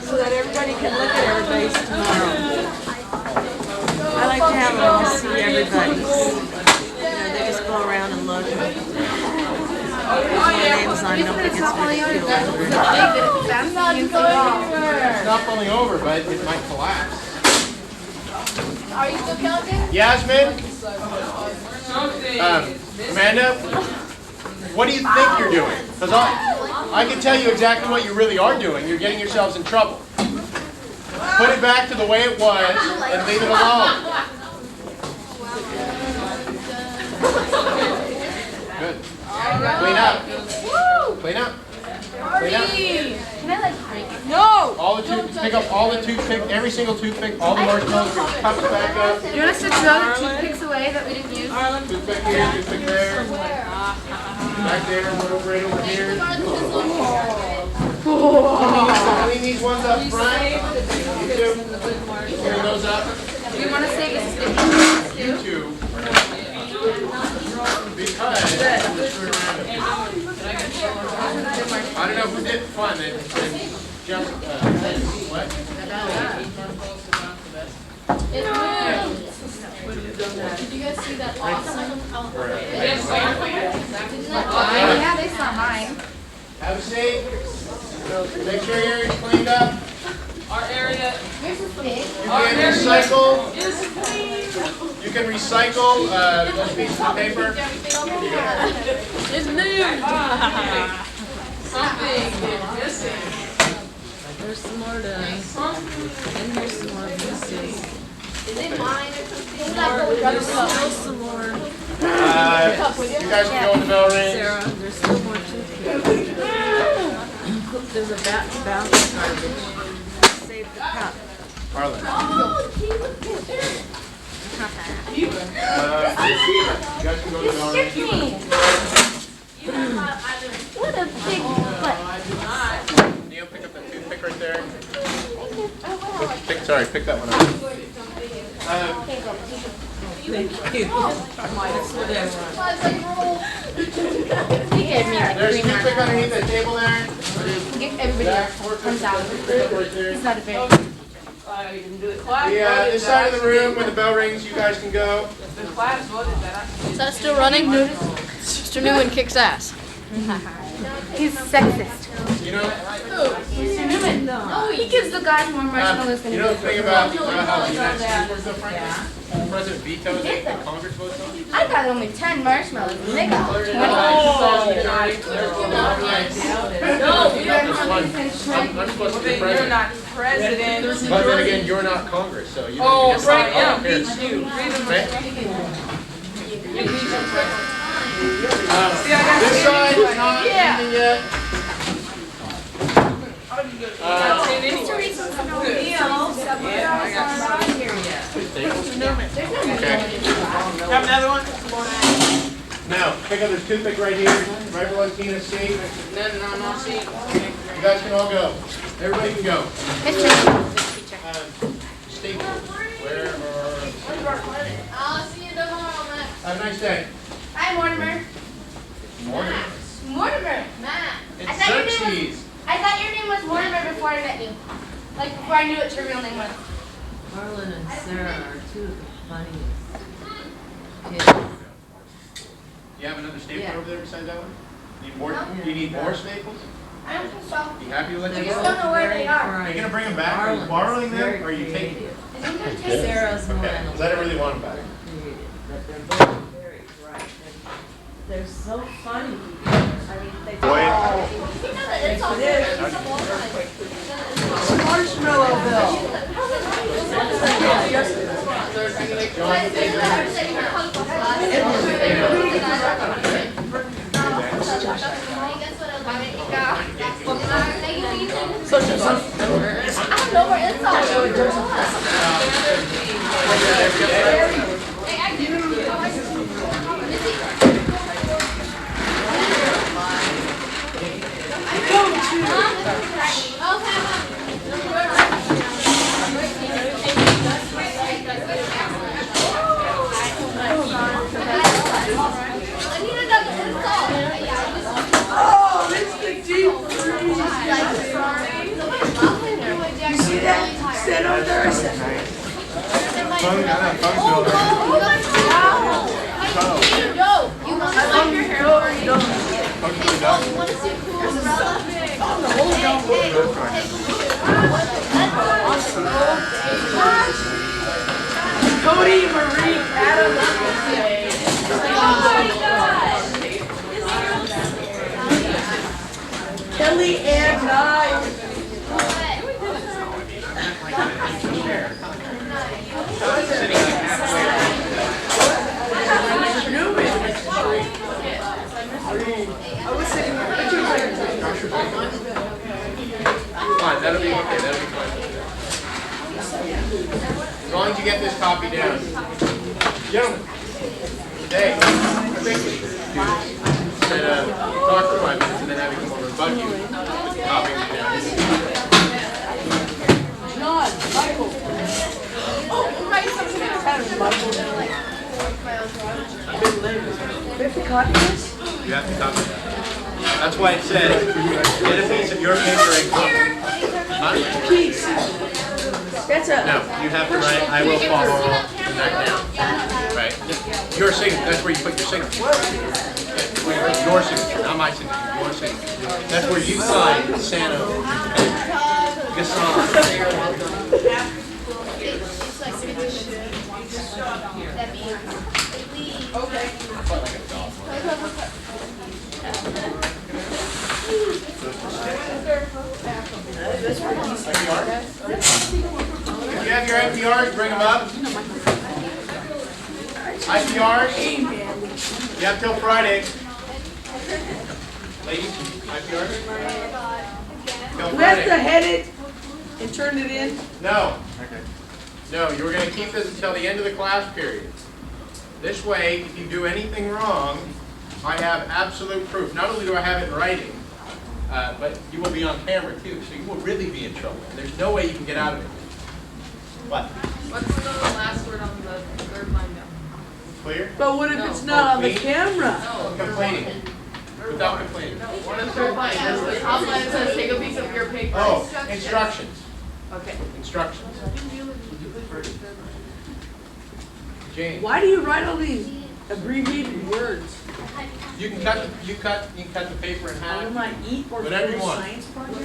so that everybody can look at everybody's tomorrow. I like to have them see everybody's. They just go around and look. My name's on, nobody gets ridiculed. It's not falling over, but it might collapse. Are you still counting? Yasmin? Amanda? What do you think you're doing? Because I can tell you exactly what you really are doing. You're getting yourselves in trouble. Put it back to the way it was and leave it alone. Good. Clean up. Clean up. Clean up. Can I like break it? No! All the pick up all the toothpick, every single toothpick, all the marshmallows, cups back up. Do you want us to throw the toothpicks away that we didn't use? Toothpick here, toothpick there. Back there, one over right over here. Clean these ones up front. You two. Clean those up. Do you want to save the sticky You too? two. Because I don't know who did fun. Just what? Did you guys see that awesome? Yeah, they saw mine. Have a seat. Make sure your area's cleaned up. Our area You can recycle those pieces of paper. is new. Something is missing. There's some more done. And here's some more missing. Is it mine or something? There's still some more. You guys can go in the bell ring. Sarah, there's still more toothpicks. There's a bounce of garbage. Save the cup. Arlen. You guys can go to the bell ring. What a big butt. Neil, pick up the toothpick right there. Pick that one up. Thank you. That's what I want. He gave me like There's a green toothpick underneath that table there. Everybody comes out. It's not a big. You can do it. This side of the room where the bell rings, you guys can go. The class voted that. Is that still running? Mr. Newman kicks ass. He's sexist. You know, Mr. Newman. Oh, he gives the guys more marshmallows than you know the thing about how the United States works, though, Frank? The president vetoes it, the Congress votes on it. I got only 10 marshmallows and they got 20. No, we don't. I'm supposed to be You're president. not president. But then again, you're not Congress, so you don't Oh, get to right, decide. yeah, Who cares? beat you. Freedom Right? This side is not anything yet. Have another one? Now, pick up this toothpick right here, right below Tina's seat. No, see. You guys can all go. Everybody can go. Staples. Where are... I'll see you tomorrow, Matt. Have a nice day. Hi, Mortimer. Morning. Mortimer. Matt. It's Xerxes. I thought your name was Mortimer before I met you. Like before I knew what your real name was. Harlan and Sarah are two of the funniest kids. You have another staple Yeah. over there besides that one? Need more? Do you need more staples? I don't think so. You happy with I it? just don't know where they are. Are you going to bring them back? Are you borrowing them or are you taking them? Sarah's more Okay, than because I don't really want them back. creative, but they're both very bright. They're so funny. I mean, they Boy. It's all good. marshmallow Cody, Marie, Adam, Kelly, and I. Fine, that'll be okay, that'll be fine. As long as you get this copy down. Gentlemen, today, I think we should do this. Instead of talk for 5 minutes and then having come over and bug you with the copy down. John, Michael. We have to copy this? You have to copy that. That's why it says, get a piece of your paper and copy. Huh? Piece. That's a. No, you have to write, I will follow the neck down. Right? Your signature, that's where you put your signature. Your signature, not my signature, your signature. That's where you sign Sano. Gasson. If you have your NPRs, bring them up. IPRs, you have till Friday. Ladies, IPRs? Till We have to Friday. head it and turn it in? No. No, you were going to keep this until the end of the class period. This way, if you do anything wrong, I have absolute proof. Not only do I have it in writing, but you will be on camera too, so you will really be in trouble. There's no way you can get out of it. What? What's the last word on the third line down? Clear? But what if it's not on the camera? Complaining. Without complaining. One of the third line, that's the top line that says take a piece of your paper. Oh, instructions. Okay. Instructions. Jane. Why do you write all these abbreviated words? You can cut the paper in half. On my eat or Whatever you finish want. science projects?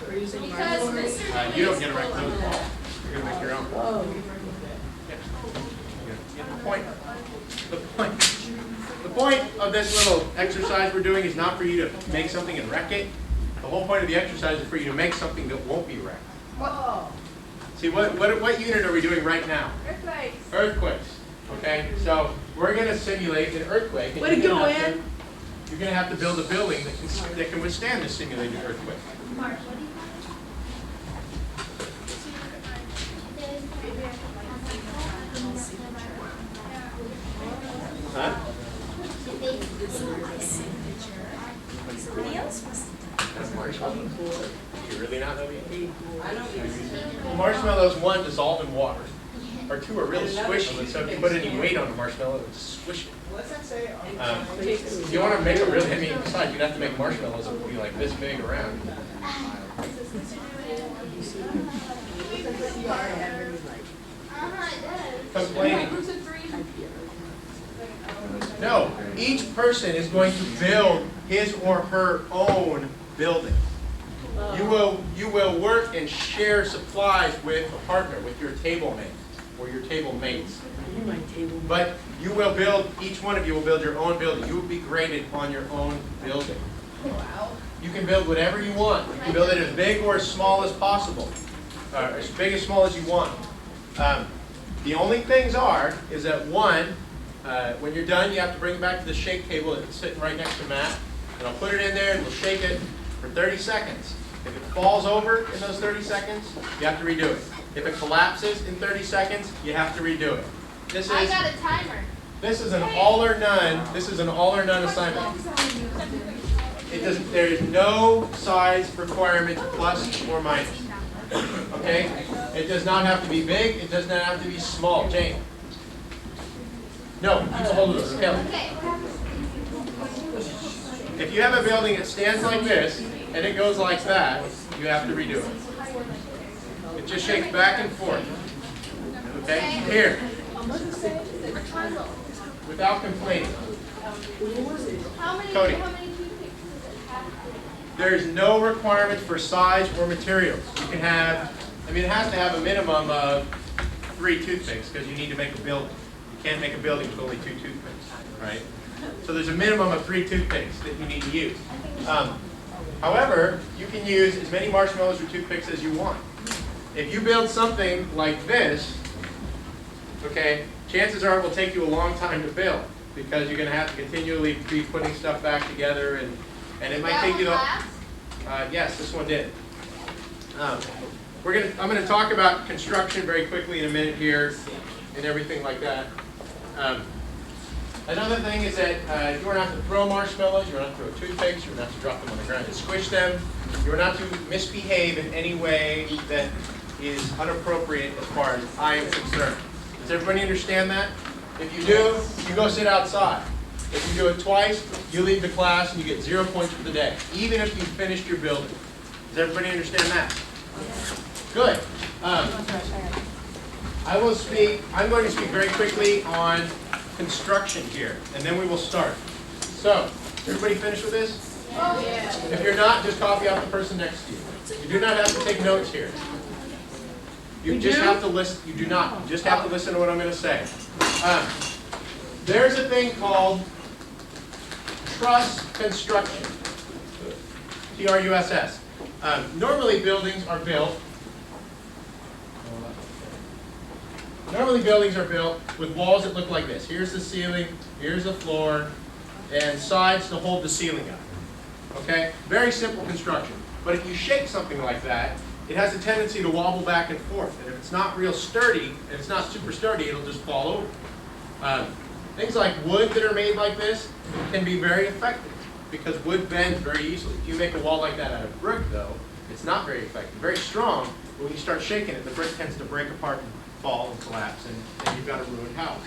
Or using my You don't get to write those. You're gonna make your own. Oh. The point of this little exercise we're doing is not for you to make something and wreck it. The whole point of the exercise is for you to make something that won't be wrecked. See, what unit are we doing right now? Earthquakes. Earthquakes. Okay, so we're going to simulate an earthquake. and Way to you're go, gonna have Ann. You're going to have to build a building that can withstand this simulated earthquake. Huh? You really not know yet? Marshmallows, one, dissolve in water. Or two, are really squishy, so if you put any weight on a marshmallow, it would squish it. If you want to make a really, I mean, besides, you'd have to make marshmallows that would be like this big around. Complaining. No, each person is going to build his or her own building. You will work and share supplies with a partner, with your table mate or your table mates. But you will build, each one of you will build your own building. You will be graded on your own building. You can build whatever you want. You can build it as big or as small as possible. as big as small as you want. The only things is that one, when you're done, you have to bring it back to the shake table that's sitting right next to Matt. And I'll put it in there and we'll shake it for 30 seconds. If it falls over in those 30 seconds, you have to redo it. If it collapses in 30 seconds, you have to redo it. I got a timer. This is an all or none. This is an all or none assignment. There is no size requirement plus or minus. Okay? It does not have to be big. It does not have to be small. Jane. No, keep a hold of this. Kelly. If you have a building that stands like this and it goes like that, you have to redo it. It just shakes back and forth. Okay? Here. Without complaining. Cody. There's no requirement for size or materials. You can have, it has to have a minimum of 3 toothpicks because you need to make a building. You can't make a building with only 2 toothpicks, right? So there's a minimum of 3 toothpicks that you need to use. However, you can use as many marshmallows or toothpicks as you want. If you build something like this, okay, chances are it will take you a long time to build because you're going to have to continually be putting stuff back together, and it might take you. Yes, this one did. I'm going to talk about construction very quickly in a minute here, and everything like that. Another thing is that you are not to throw marshmallows, you are not to throw toothpicks, you are not to drop them on the ground and squish them. You are not to misbehave in any way that is inappropriate as far as I am concerned. Does everybody understand that? If you do, you go sit outside. If you do it twice, you leave the class and you get 0 points for the day, even if you finished your building. Does everybody understand that? Good. I'm going to speak very quickly on construction here, and then we will start. So, is everybody finished with this? Oh, yeah. If you're not, just copy out the person next to you. You do not have to take notes here. You just have to listen. You do not. You just have to listen to what I'm going to say. There's a thing called truss construction. T-R-U-S-S. Normally buildings are built with walls that look like this. Here's the ceiling, here's the floor, and sides to hold the ceiling up. Okay? Very simple construction. But if you shake something like that, it has a tendency to wobble back and forth. And if it's not real sturdy, and it's not super sturdy, it'll just fall over. Things like wood that are made like this can be very effective because wood bends very easily. If you make a wall like that out of brick, though, it's not very effective. Very strong, but when you start shaking it, the brick tends to break apart and fall and collapse, and you've got a ruined house.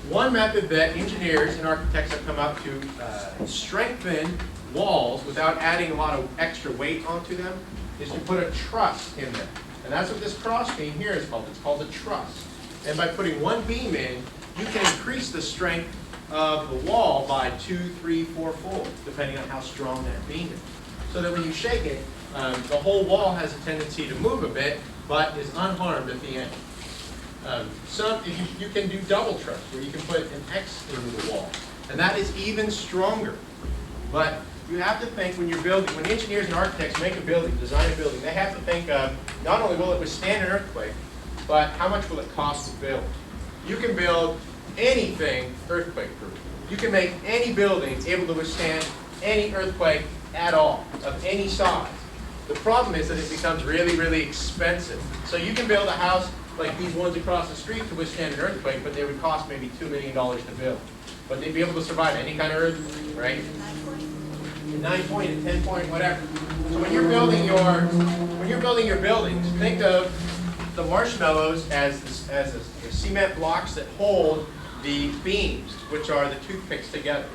One method that engineers and architects have come up to strengthen walls without adding a lot of extra weight onto them is to put a truss in there. And that's what this cross beam here is called. It's called a truss. And by putting one beam in, you can increase the strength of the wall by 2, 3, 4 folds, depending on how strong that beam is. So that when you shake it, the whole wall has a tendency to move a bit, but is unharmed at the end. You can do double truss, where you can put an X into the wall. And that is even stronger. But you have to think when you're building, when engineers and architects make a building, design a building, they have to think of not only will it withstand an earthquake, but how much will it cost to build? You can build anything earthquake-proof. You can make any building able to withstand any earthquake at all, of any size. The problem is that it becomes really, really expensive. So you can build a house like these ones across the street to withstand an earthquake, but they would cost maybe $2 million to build. But they'd be able to survive any kind of earthquake, right? 9-point and 10-point, whatever. So when you're building your buildings, think of the marshmallows as the cement blocks that hold the beams, which are the toothpicks together.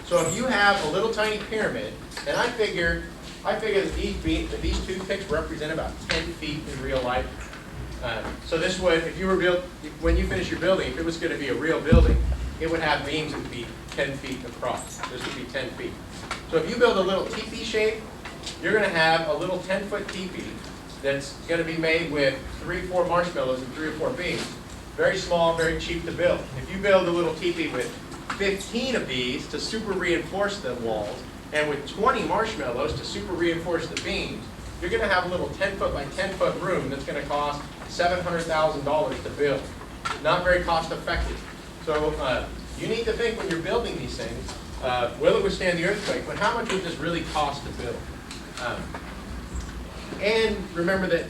So if you have a little tiny pyramid, and I figure that these toothpicks represent about 10 feet in real life. So this would, when you finish your building, if it was going to be a real building, it would have beams that would be 10 feet across. This would be 10 feet. So if you build a little teepee shape, you're going to have a little 10-foot teepee that's going to be made with 3 or 4 marshmallows and 3 or 4 beams. Very small, very cheap to build. If you build a little teepee with 15 of these to super reinforce the walls, and with 20 marshmallows to super reinforce the beams, you're going to have a little 10-foot by 10-foot room that's going to cost $700,000 to build. Not very cost effective. So you need to think when you're building these things, will it withstand the earthquake, but how much would this really cost to build? And remember that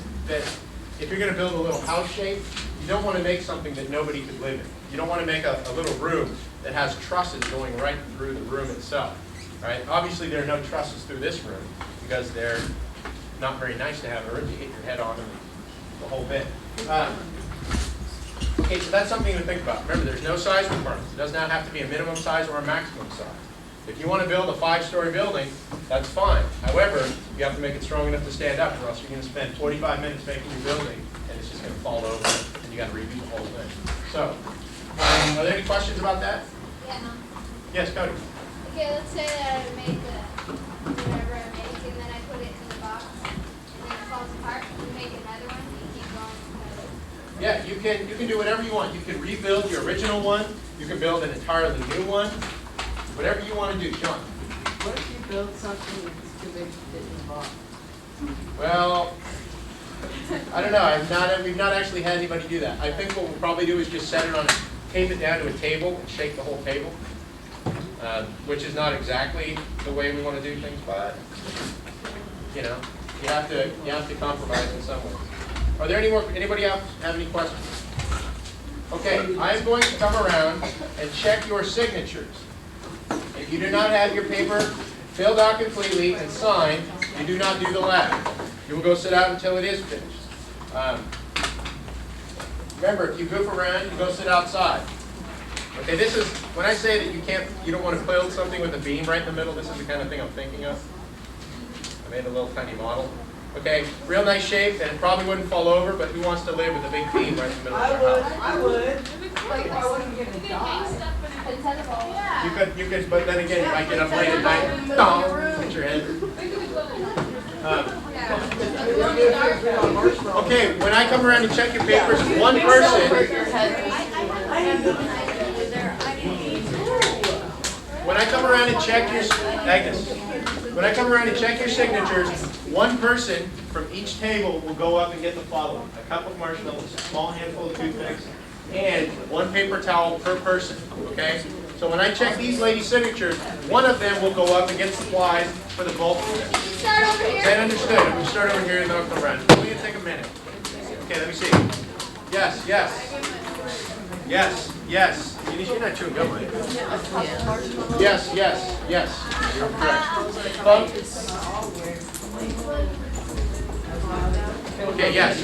if you're going to build a little house shape, you don't want to make something that nobody could live in. You don't want to make a little room that has trusses going right through the room itself. Right? Obviously, there are no trusses through this room because they're not very nice to have, or if you hit your head on them, the whole bit. Okay, so that's something to think about. Remember, there's no size requirements. It does not have to be a minimum size or a maximum size. If you want to build a 5-story building, that's fine. However, you have to make it strong enough to stand up, or else you're going to spend 45 minutes making your building, and it's just going to fall over, and you got to redo the whole thing. So, are there any questions about that? Yeah. Yes, Cody. Okay, let's say that I make whatever I make, and then I put it in the box, and then it falls apart, and you make another one, and you keep going. Yeah, you can do whatever you want. You can rebuild your original one. You can build an entirely new one. Whatever you want to do, Sean. What if you build something that's too big to fit in the box? Well, I don't know. We've not actually had anybody do that. I think what we'll probably do is just set it on, tape it down to a table and shake the whole table, which is not exactly the way we want to do things, but you know, you have to compromise in some way. Are there anybody else have any questions? Okay, I'm going to come around and check your signatures. If you do not have your paper filled out completely and signed, you do not do the lab. You will go sit out until it is finished. Remember, if you goof around, you go sit outside. Okay, this is, when I say that you don't want to build something with a beam right in the middle, this is the kind of thing I'm thinking of. I made a little tiny model. Okay, real nice shape, and it probably wouldn't fall over, but who wants to live with a big beam right in the middle of their house? I would. Like, I wouldn't get a die. You could, but then again, you might get up late at night, dong, hit your head. Okay, when I come around and check your papers, one person. When I come around and check your, Agnes, when I come around and check your signatures, one person from each table will go up and get the following: a cup of marshmallows, a small handful of toothpicks, and one paper towel per person. Okay. So when I check these ladies' signatures, one of them will go up and get supplies for the bulk of them. Start over here. Is that understood? I'm going to start over here and then I'll come around. It's only going to take a minute. Okay, let me see. Yes, yes. Yes, yes. You're not chewing gum, right? Yes, yes, yes. You're correct. Okay, yes.